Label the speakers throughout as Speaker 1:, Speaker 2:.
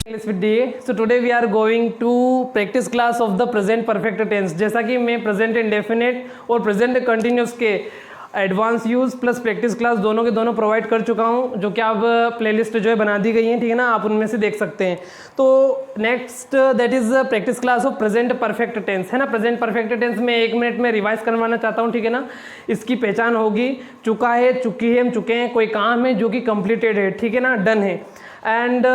Speaker 1: English with DA. So today we are going to practice class of the present perfect tense. जैसा कि मैं present indefinite और present continuous के advance use plus practice class दोनों के दोनों provide कर चुका हूँ, जो कि आप प्लेलिस्ट जो है बना दी गई है, ठीक है ना, आप उनमें से देख सकते हैं। तो next that is practice class of present perfect tense, है ना। प्रेजेंट परफेक्ट टेंस में 1 मिनट में रिवाइज करवाना चाहता हूँ, ठीक है ना। इसकी पहचान होगी चुका है, चुकी है, हम चुके हैं, कोई काम है जो कि कंप्लीटेड है, ठीक है ना, डन है। एंड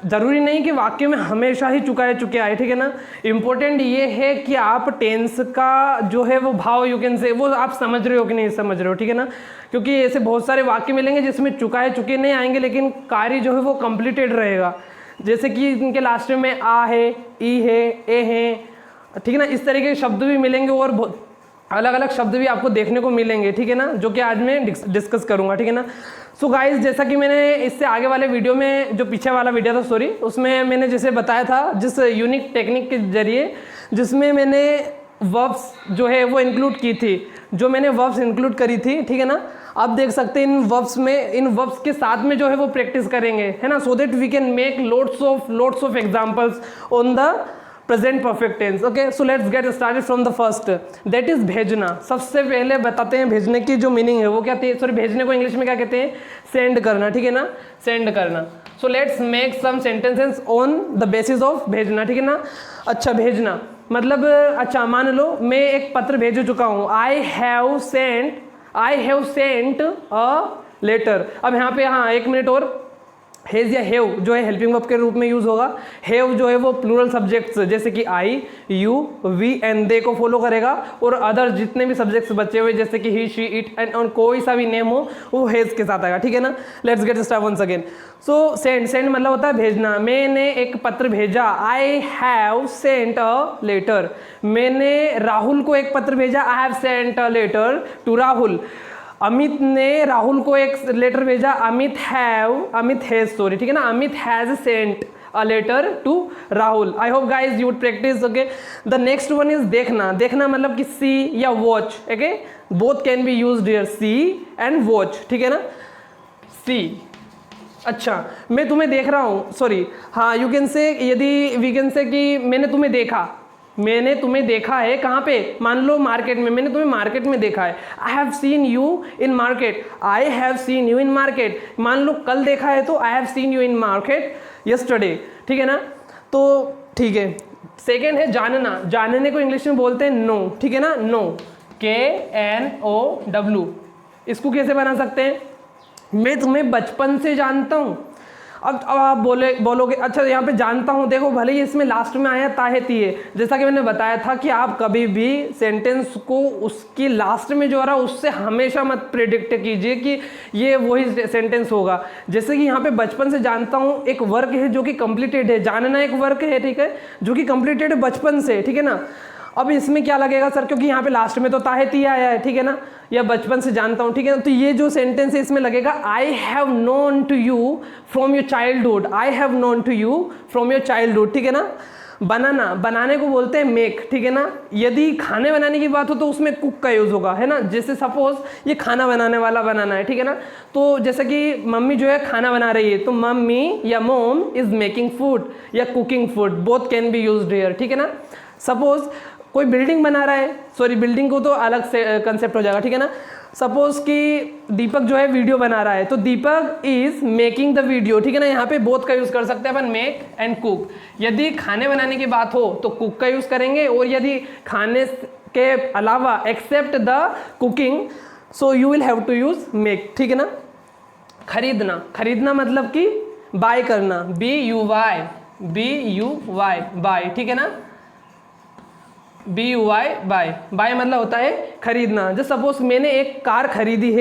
Speaker 1: ज़रूरी नहीं कि वाक्य में हमेशा ही चुका है, चुके आए, ठीक है ना। इम्पोर्टेंट ये है कि आप टेंस का जो है वो भाव यू कैन से वो आप समझ रहे हो कि नहीं समझ रहे हो, ठीक है ना। क्योंकि ऐसे बहुत सारे वाक्य मिलेंगे जिसमें चुका है, चुके नहीं आएंगे, लेकिन कार्य जो है वो कंप्लीटेड रहेगा। जैसे कि इनके लास्ट में आ है, ई है, ए है, ठीक है ना। इस तरीके के शब्द भी मिलेंगे और बहुत अलग अलग शब्द भी आपको देखने को मिलेंगे, ठीक है ना, जो कि आज मैं डिस्कस करूंगा, ठीक है ना। सो गाइस, जैसा कि मैंने इससे आगे वाले वीडियो में, जो पीछे वाला वीडियो था सॉरी, उसमें मैंने जैसे बताया था जिस यूनिक टेक्निक के जरिए, जिसमें मैंने वर्ब्स जो है वो इंक्लूड की थी, जो मैंने वर्ब्स इंक्लूड करी थी, ठीक है ना। आप देख सकते हैं इन वर्ब्स के साथ में जो है वो प्रैक्टिस करेंगे, है ना, so that we can make loads of examples on the present perfect tense. Okay, so let's get started from the first, that is भेजना। सबसे पहले बताते हैं भेजने की जो मीनिंग है वो क्या थी, सॉरी भेजने को इंग्लिश में क्या कहते हैं, सेंड करना, ठीक है ना, सेंड करना। So let's make some sentences on the basis of भेजना, ठीक है ना। अच्छा, भेजना मतलब, अच्छा मान लो मैं एक पत्र भेज चुका हूँ, I have sent a letter. अब यहाँ पे हाँ 1 मिनट और, हैज़ या हैव जो है हेल्पिंग वर्ब के रूप में यूज़ होगा। हैव जो है वो प्लूरल सब्जेक्ट्स जैसे कि आई, यू, वी एंड दे को फॉलो करेगा, और अदर जितने भी सब्जेक्ट्स बचे हुए जैसे कि ही, शी, इट एंड और कोई सा भी नेम हो वो हैज़ के साथ आएगा, ठीक है ना। Let's get start once again. So send मतलब होता है भेजना। मैंने एक पत्र भेजा, I have sent a letter. मैंने राहुल को एक पत्र भेजा, I have sent a letter to Rahul. Amit ने राहुल को एक लेटर भेजा, अमित हैज सॉरी, ठीक है ना, Amit has sent a letter to Rahul. I hope guys you would practice. Okay, the next one is देखना मतलब कि सी या watch. Okay, both can be used here, see and watch, ठीक है ना। सी, अच्छा मैं तुम्हें देख रहा हूँ, सॉरी हाँ यू कैन से, यदि वी कैन से कि मैंने तुम्हें देखा है, कहाँ पे, मान लो मार्केट में, मैंने तुम्हें मार्केट में देखा है। I have seen you in market, I have seen you in market. मान लो कल देखा है तो I have seen you in market yesterday, ठीक है ना। तो ठीक है, सेकेंड है जानने को इंग्लिश में बोलते हैं नो, ठीक है ना, नो, KNOW। इसको कैसे बना सकते हैं, मैं तुम्हें बचपन से जानता हूँ। अब आप बोलोगे अच्छा यहाँ पे जानता हूँ, देखो भले ही इसमें लास्ट में आया ताहेती है, जैसा कि मैंने बताया था कि आप कभी भी सेंटेंस को उसकी लास्ट में जो आ रहा है उससे हमेशा मत प्रेडिक्ट कीजिए कि ये वही सेंटेंस होगा। जैसे कि यहाँ पे बचपन से जानता हूँ एक वर्क है जो कि कंप्लीटेड है, जानना एक वर्क है, ठीक है, जो कि कंप्लीटेड है बचपन से, ठीक है ना। अब इसमें क्या लगेगा सर, क्योंकि यहाँ पे लास्ट में तो ताहेती आया है, ठीक है ना, या बचपन से जानता हूँ, ठीक है ना। तो ये जो सेंटेंस है इसमें लगेगा I have known to you from your childhood, I have known to you from your childhood, ठीक है ना। बनाने को बोलते हैं मेक, ठीक है ना। यदि खाने बनाने की बात हो तो उसमें कुक का यूज होगा, है ना। जैसे सपोज ये खाना बनाने वाला बनाना है, ठीक है ना। तो जैसे कि मम्मी जो है खाना बना रही है, तो मम्मी या मोम इज मेकिंग फूड या cooking food, both can be used here, ठीक है ना। सपोज कोई बिल्डिंग बना रहा है, सॉरी बिल्डिंग को तो अलग से कंसेप्ट हो जाएगा, ठीक है ना। सपोज कि दीपक जो है वीडियो बना रहा है, तो दीपक इज मेकिंग द वीडियो, ठीक है ना। यहाँ पे बोथ का यूज कर सकते हैं अपन, मेक एंड कुक। यदि खाने बनाने की बात हो तो कुक का यूज करेंगे, और यदि खाने के अलावा except the cooking, so you will have to use make, ठीक है ना। खरीदना मतलब कि बाय करना, BUY बाय, ठीक है ना, BUY बाय मतलब होता है खरीदना। जैसे सपोज मैंने एक कार खरीदी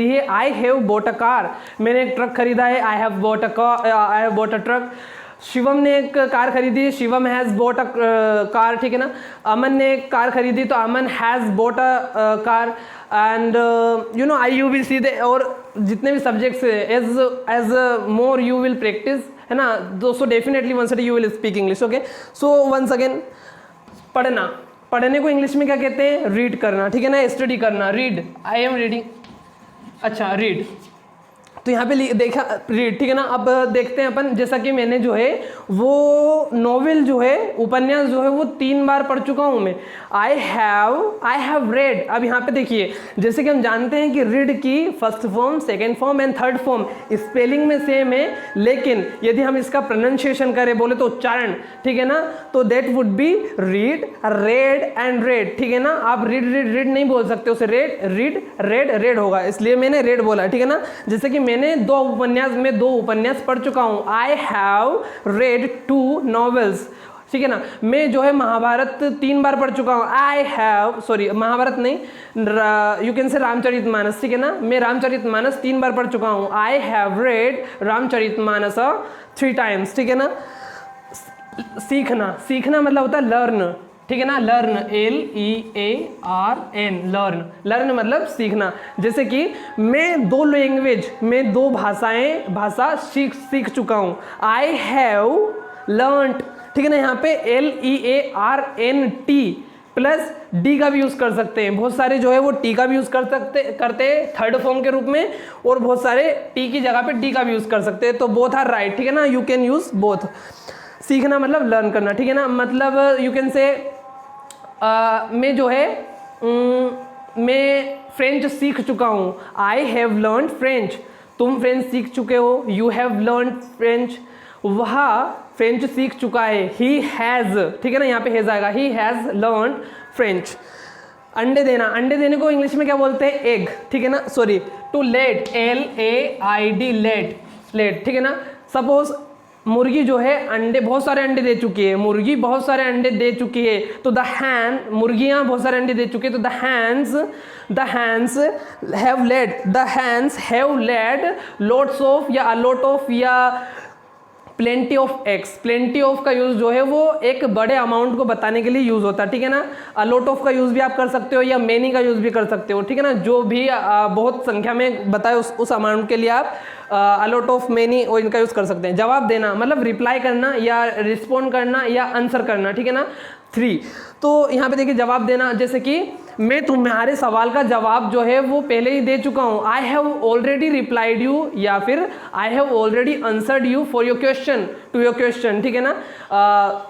Speaker 1: है, I have bought a car. मैंने एक ट्रक खरीदा है, I have bought a truck. Shivam ने एक कार खरीदी है, Shivam has bought a car, ठीक है ना। अमन ने एक कार खरीदी तो Aman has bought a car. And you know I you will see the, और जितने भी subjects as more you will practice, है ना, दोस्तों definitely once you will speak English. Okay, so once again, पढ़ने को इंग्लिश में क्या कहते हैं, रीड करना, ठीक है ना, स्टडी करना, रीड, आई एम रीडिंग, अच्छा रीड। तो यहाँ पे देखा रीड, ठीक है ना। अब देखते हैं अपन, जैसा कि मैंने जो है वो नॉवेल जो है, उपन्यास जो है वो 3 बार पढ़ चुका हूँ मैं। I have read. अब यहाँ पे देखिए, जैसे कि हम जानते हैं कि रीड की first form, second form and third form spelling में सेम है, लेकिन यदि हम इसका प्रोनाउंसिएशन करें, बोले तो उच्चारण, ठीक है ना, तो that would be read, red and red, ठीक है ना। आप रीड रीड रीड नहीं बोल सकते उसे, रीड रेड रेड होगा, इसलिए मैंने रेड बोला, ठीक है ना। जैसे कि मैंने 2 उपन्यास पढ़ चुका हूँ। आई हैव रेड 2 नॉवेल्स, ठीक है ना। मैं जो है महाभारत 3 बार पढ़ चुका हूँ। महाभारत नहीं, यू कैन से रामचरितमानस, ठीक है ना। मैं रामचरितमानस 3 बार पढ़ चुका हूँ। I have read Ramcharitmanas 3 times, ठीक है ना। सीखना मतलब होता है लर्न, ठीक है ना। लर्न, LEARN, लर्न मतलब सीखना। जैसे कि मैं 2 लैंग्वेज, मैं 2 भाषा सीख चुका हूँ। आई हैव लर्नड, ठीक है ना। यहाँ पे LEARNT प्लस डी का भी यूज कर सकते हैं। बहुत सारे जो है वो टी का भी यूज करते थर्ड फॉर्म के रूप में, और बहुत सारे टी की जगह पे डी का भी यूज कर सकते हैं। तो बोथ आर राइट, ठीक है ना। You can use both. सीखना मतलब लर्न करना, ठीक है ना। मतलब यू कैन से मैं जो है मैं फ्रेंच सीख चुका हूँ। I have learn French. तुम फ्रेंच सीख चुके हो। You have learn French. वह फ्रेंच सीख चुका है। ही हैज़, ठीक है ना, यहाँ पे हैज़ आएगा। He has learn French. अंडे देने को इंग्लिश में क्या बोलते हैं? एग, ठीक है ना। Sorry, to laid, LAID, laid, ठीक है ना। सपोज मुर्गी जो है अंडे, बहुत सारे अंडे दे चुकी है। मुर्गी बहुत सारे अंडे दे चुकी है, तो द हैन, मुर्गियां बहुत सारे अंडे दे चुकी है, तो the hence have led lots of, या अ लॉट ऑफ, या plenty of eggs. Plenty of का यूज जो है वो एक बड़े अमाउंट को बताने के लिए यूज होता है, ठीक है ना। अलॉट ऑफ का यूज भी आप कर सकते हो, या मेनी का यूज भी कर सकते हो, ठीक है ना। जो भी बहुत संख्या में बताए उस अमाउंट के लिए आप अलॉट ऑफ, मेनी और इनका यूज कर सकते हैं। जवाब देना मतलब रिप्लाई करना, या रिस्पॉन्ड करना, या आंसर करना, ठीक है ना। 3, तो यहाँ पे देखिए जवाब देना, जैसे कि मैं तुम्हारे सवाल का जवाब जो है वो पहले ही दे चुका हूँ। I have already replied you, या फिर I have already answered you for your question, to your question, ठीक है ना।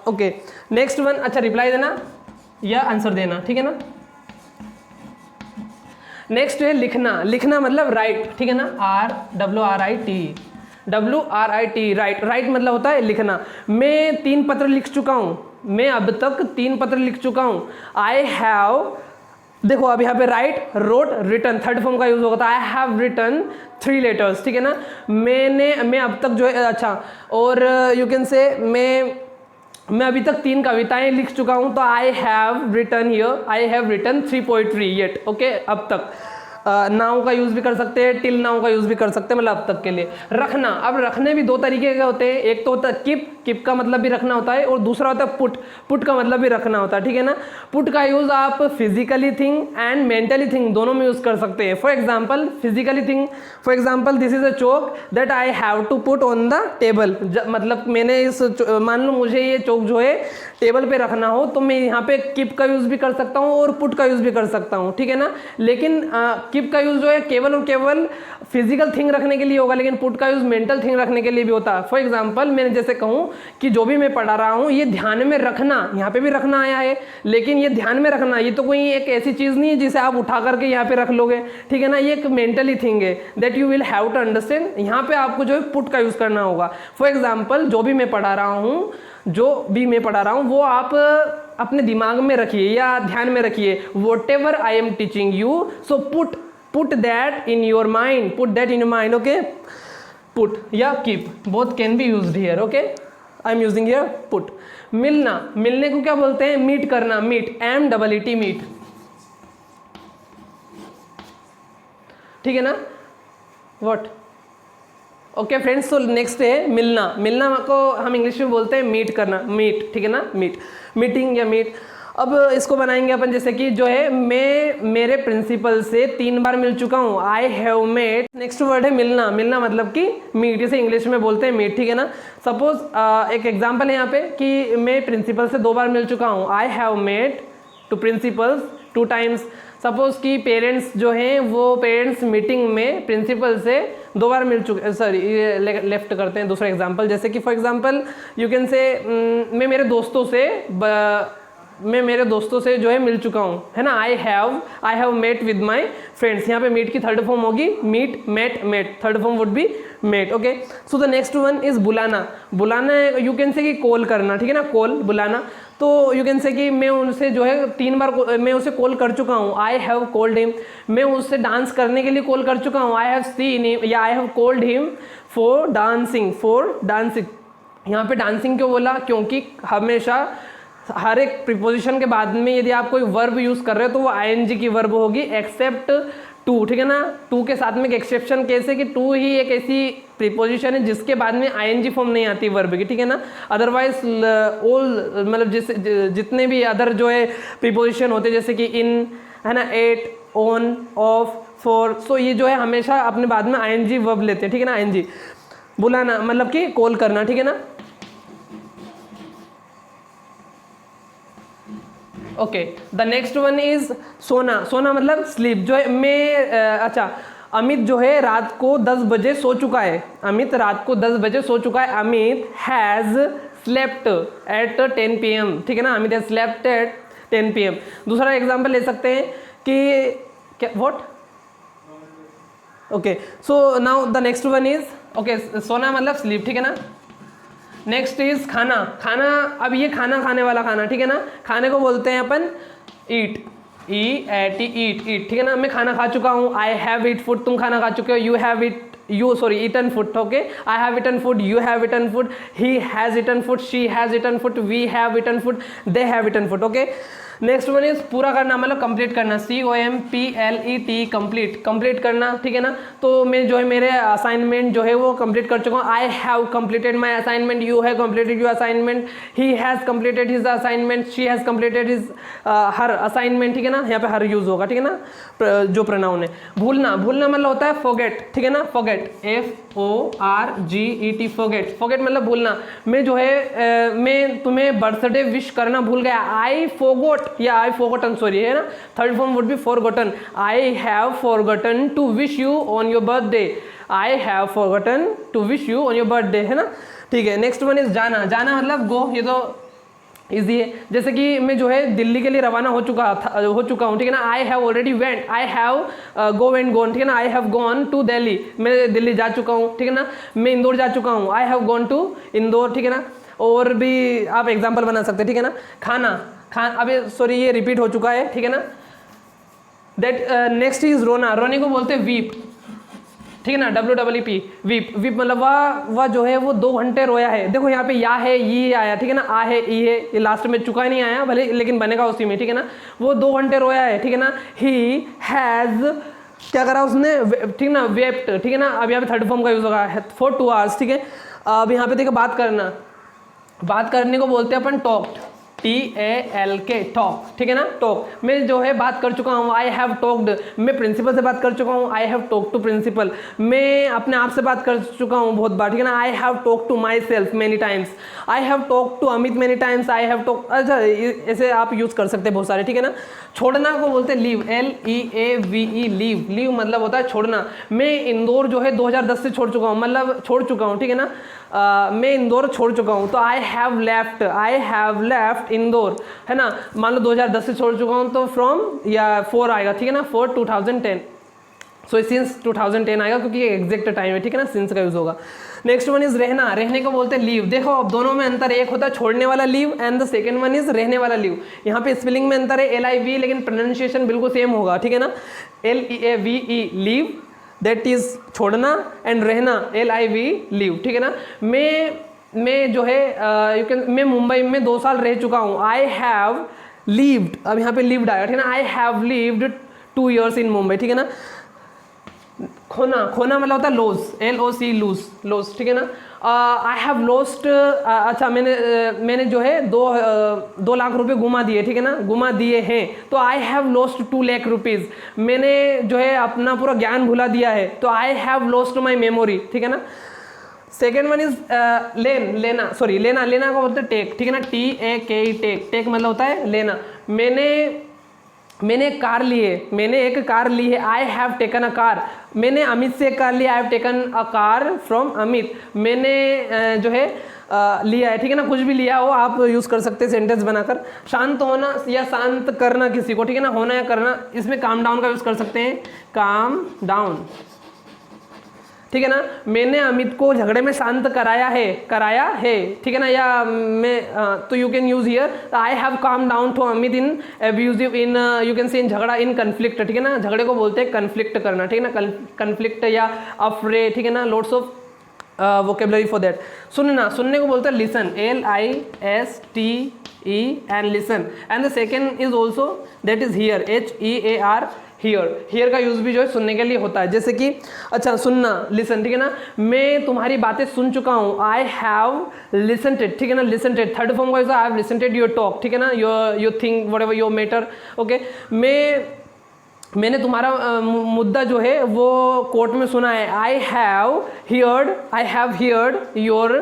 Speaker 1: ओके, नेक्स्ट वन, अच्छा रिप्लाई देना या आंसर देना, ठीक है ना। नेक्स्ट है लिखना मतलब राइट, ठीक है ना। WRIT, राइट मतलब होता है लिखना। मैं 3 पत्र लिख चुका हूँ। मैं अब तक 3 पत्र लिख चुका हूँ। आई हैव, देखो अब यहाँ पे write, wrote, written, third form का यूज होता है। आई हैव रिटन 3 लेटर्स, ठीक है ना। मैं अब तक जो है, अच्छा, और यू कैन से मैं अभी तक 3 कविताएं लिख चुका हूं, तो I have written 3 poetry yet, okay, अब तक। नाउ का यूज भी कर सकते हैं, टिल नाउ का यूज भी कर सकते हैं, मतलब अब तक के लिए। रखना, अब रखने भी 2 तरीके के होते हैं। एक तो होता है किप का मतलब भी रखना होता है, और दूसरा होता है पुट का मतलब भी रखना होता है, ठीक है ना। पुट का यूज आप physically thing and mentally thing दोनों में यूज कर सकते हैं। For example physically thing, for example this is a chalk that I have to put on the table. मतलब मैंने मान लो मुझे ये चौक जो है टेबल पे रखना हो, तो मैं यहाँ पे किप का यूज भी कर सकता हूँ और पुट का यूज भी कर सकता हूँ, ठीक है ना। लेकिन किप का यूज जो है केवल और केवल फिजिकल थिंग रखने के लिए होगा, लेकिन पुट का यूज मेंटल थिंग रखने के लिए भी होता है। फॉर एग्जाम्पल मैंने जैसे कहूँ कि जो भी मैं पढ़ा रहा हूँ ये ध्यान में रखना, यहाँ पे भी रखना आया है, लेकिन ये ध्यान में रखना ये तो कोई एक ऐसी चीज नहीं है जिसे आप उठा करके यहाँ पे रख लोगे, ठीक है ना। ये एक मेंटली थिंग है that you will have to understand. यहाँ पे आपको जो है पुट का यूज करना होगा। फॉर एग्जाम्पल जो भी मैं पढ़ा रहा हूँ वो आप अपने दिमाग में रखिए या ध्यान में रखिए। Whatever I am teaching you, so put that in your mind, okay. Put या keep both can be used here, okay. I am using here put. मिलने को क्या बोलते हैं? मीट करना, मीट, MEET, मीट, ठीक है ना। व्हाट, ओके फ्रेंड्स, तो नेक्स्ट है मिलना को हम इंग्लिश में बोलते हैं मीट करना, मीट, ठीक है ना। मीटिंग या मीट। अब इसको बनाएंगे अपन, जैसे कि जो है मैं मेरे प्रिंसिपल से 3 बार मिल चुका हूँ। I have met, next word है मिलना मतलब कि मीट, जैसे इंग्लिश में बोलते हैं मीट, ठीक है ना। सपोज एक एग्जांपल है यहाँ पे कि मैं प्रिंसिपल से 2 बार मिल चुका हूँ। I have met two principals 2 times. Suppose कि पेरेंट्स जो हैं वो पेरेंट्स मीटिंग में प्रिंसिपल से 2 बार मिल चुके, सॉरी ये लेफ्ट करते हैं दूसरा एग्जांपल, जैसे कि फॉर एग्जांपल यू कैन से मैं मेरे दोस्तों से जो है मिल चुका हूँ, है ना। I have met with my friends, यहाँ पे मीट की थर्ड फॉर्म होगी meet, met, third form would be met. Okay, so the next one is बुलाना। बुलाना यू कैन से कि कॉल करना, ठीक है ना, कॉल बुलाना। तो यू कैन से कि मैं उनसे जो है 3 बार मैं उसे कॉल कर चुका हूँ, आई हैव कॉल्ड हिम। मैं उससे डांस करने के लिए कॉल कर चुका हूँ, आई हैव सीन हिम या I have called him for dancing. यहाँ पे डांसिंग क्यों बोला, क्योंकि हमेशा हर एक प्रीपोजिशन के बाद में यदि आप कोई वर्ब यूज कर रहे हो तो वो आईएनजी की वर्ब होगी, एक्सेप्ट टू, ठीक है ना। टू के साथ में एक एक्सेप्शन कैसे कि टू ही एक ऐसी प्रीपोजिशन है जिसके बाद में आईएनजी फॉर्म नहीं आती वर्ब की, ठीक है ना। अदरवाइज ऑल मतलब जितने भी अदर जो है प्रीपोजिशन होते हैं जैसे कि इन, है ना, एट, ऑन, ऑफ, फॉर, सो ये जो है हमेशा अपने बाद में आईएनजी वर्ब लेते हैं, ठीक है ना। आईएनजी बुलाना मतलब कि कॉल करना, ठीक है ना। Okay, the next one is सोना। सोना मतलब स्लीप, जो है मैं अमित जो है रात को 10 बजे सो चुका है। अमित रात को 10 बजे सो चुका है। Amit has slept at 10 PM, ठीक है ना। Amit has slept at 10 PM। दूसरा एग्जांपल ले सकते हैं कि क्या, what, okay, so now the next one is, okay, सोना मतलब स्लीप, ठीक है ना। नेक्स्ट इज खाना। खाना, अब ये खाना खाने वाला खाना, ठीक है ना। खाने को बोलते हैं अपन ईट, ईट, ठीक है ना। मैं खाना खा चुका हूँ, आई हैव ईट फूड, तुम खाना खा चुके हो, you have eaten food, okay. I have eaten food, you have eaten food, he has eaten food, she has eaten food, we have eaten food, they have eaten food, okay. Next one is पूरा करना मतलब complete करना, COMPLET, complete करना, ठीक है ना। तो मैं जो है मेरे असाइनमेंट जो है वो कंप्लीट कर चुका हूँ, I have completed my assignment, you have completed your assignment, he has completed his assignment, she has completed his her assignment, ठीक है ना। यहाँ पे हर यूज होगा, ठीक है ना, जो प्रोनाउन है। भूलना मतलब होता है फॉरगेट, ठीक है ना, फॉरगेट, FORGET, फॉरगेट मतलब भूलना। मैं जो है मैं तुम्हें बर्थडे विश करना भूल गया, आई फॉरगॉट या आई फॉरगॉटन, सॉरी, है ना। Third form would be forgotten, I have forgotten to wish you on your birthday, I have forgotten to wish you on your birthday, है ना, ठीक है। नेक्स्ट वन इज जाना मतलब गो, ये तो इजी है। जैसे कि मैं जो है दिल्ली के लिए रवाना हो चुका हूँ, ठीक है ना। I have already went, I have go and gone, ठीक है ना। I have gone to Delhi, मैं दिल्ली जा चुका हूँ, ठीक है ना। मैं इंदौर जा चुका हूँ, I have gone to Indore, ठीक है ना। और भी आप एग्जाम्पल बना सकते हैं, ठीक है ना। खाना, अभी सॉरी ये रिपीट हो चुका है, ठीक है ना। दैट नेक्स्ट इज रोना। रोने को बोलते हैं वीप, ठीक है ना, WEEP, वीप मतलब वह जो है वो 2 घंटे रोया है। देखो यहाँ पे या है, ये आया, ठीक है ना, आ है, ई है, ये लास्ट में चुका नहीं आया भले, लेकिन बनेगा उसी में, ठीक है ना। वो 2 घंटे रोया है, ठीक है ना। ही हैज क्या करा उसने, ठीक है ना, वेप्ट, ठीक है ना। अब यहाँ पे थर्ड फॉर्म का यूज होगा फॉर 2 hours, ठीक है। अब यहाँ पे देखो बात करने को बोलते हैं अपन टॉक्ड, TALK, टॉक, ठीक है ना, टॉक। मैं जो है बात कर चुका हूँ, आई हैव टॉक्ड, मैं प्रिंसिपल से बात कर चुका हूँ, I have talk to principal. मैं अपने आप से बात कर चुका हूँ बहुत बार, ठीक है ना। I have talk to my self many times, I have talk to Amit many times, I have talk, अच्छा ऐसे आप यूज कर सकते हैं बहुत सारे, ठीक है ना। छोड़ना को बोलते हैं लीव, LEAVE, लीव मतलब होता है छोड़ना। मैं इंदौर जो है 2010 से छोड़ चुका हूँ, मतलब छोड़ चुका हूँ, ठीक है ना। मैं इंदौर छोड़ चुका हूँ, तो आई हैव लेफ्ट इंदौर, है ना। मान लो 2010 से छोड़ चुका हूँ तो फ्रॉम या 4 आएगा, ठीक है ना, 4 2010, सो सिंस 2010 आएगा क्योंकि ये एग्जैक्ट टाइम है, ठीक है ना, सिंस का यूज होगा। नेक्स्ट वन इज रहने को बोलते हैं लीव। देखो अब दोनों में अंतर, एक होता है छोड़ने वाला leave and the second one is रहने वाला लीव। यहाँ पे स्पेलिंग में अंतर है, LIV, लेकिन प्रोनाउंसिएशन बिल्कुल सेम होगा, ठीक है ना। LEAVE, लीव, दैट इज छोड़ना, एंड रहना, LIV, लीव, ठीक है ना। मैं जो है मैं मुंबई में 2 साल रह चुका हूँ, आई हैव लीव्ड, अब यहाँ पे लीव्ड आएगा, ठीक है ना। आई हैव लीव्ड 2 years इन मुंबई, ठीक है ना। खोना मतलब होता है लॉस, LOC, लॉस, ठीक है ना। आई हैव लॉस्ट, अच्छा मैंने जो है 2 लाख रुपए घुमा दिए, ठीक है ना, घुमा दिए हैं, तो I have lost 2 lakh rupees. मैंने जो है अपना पूरा ज्ञान भुला दिया है, तो I have lost my memory, ठीक है ना। सेकेंड वन इज लेना को बोलते हैं टेक, ठीक है ना, TAK, टेक मतलब होता है लेना। मैंने मैंने एक कार ली है, मैंने एक कार ली है, I have taken a car. मैंने अमित से एक कार ली, I have taken a car from Amit. मैंने जो है लिया है, ठीक है ना, कुछ भी लिया हो आप यूज़ कर सकते हैं सेंटेंस बनाकर। शांत होना या शांत करना किसी को, ठीक है ना, होना या करना, इसमें काम डाउन का यूज़ कर सकते हैं, काम डाउन, ठीक है ना। मैंने अमित को झगड़े में शांत कराया है, ठीक है ना, या मैं तो you can use here I have calm down to Amit in abusive, in you can say in झगड़ा, इन कन्फ्लिक्ट, ठीक है ना, झगड़े को बोलते हैं कन्फ्लिक्ट करना, ठीक है ना, कन्फ्लिक्ट या अफ्रे, ठीक है ना, lots of vocabulary for that. सुनने को बोलते हैं listen, LISTE and listen, and the second is also that is here, HEAR, here का यूज भी जो है सुनने के लिए होता है, जैसे कि अच्छा सुनना, लिसन, ठीक है ना, मैं तुम्हारी बातें सुन चुका हूँ, आई हैव लिसनड इट, ठीक है ना, लिसनड इट। थर्ड फॉर्म का I have listened it your talk, ठीक है ना, your thing whatever your matter, okay. मैंने तुम्हारा मुद्दा जो है वो कोर्ट में सुना है, I have heard your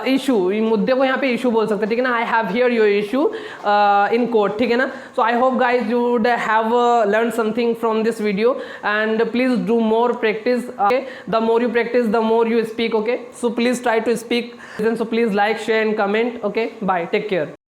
Speaker 1: issue, मुद्दे को यहाँ पे इशू बोल सकते हैं, ठीक है ना, I have heard your issue in court, ठीक है ना। So I hope guys you would have learn something from this video, and please do more practice, the more you practice the more you speak, okay. So please try to speak, so please like, share and comment, okay, bye, take care.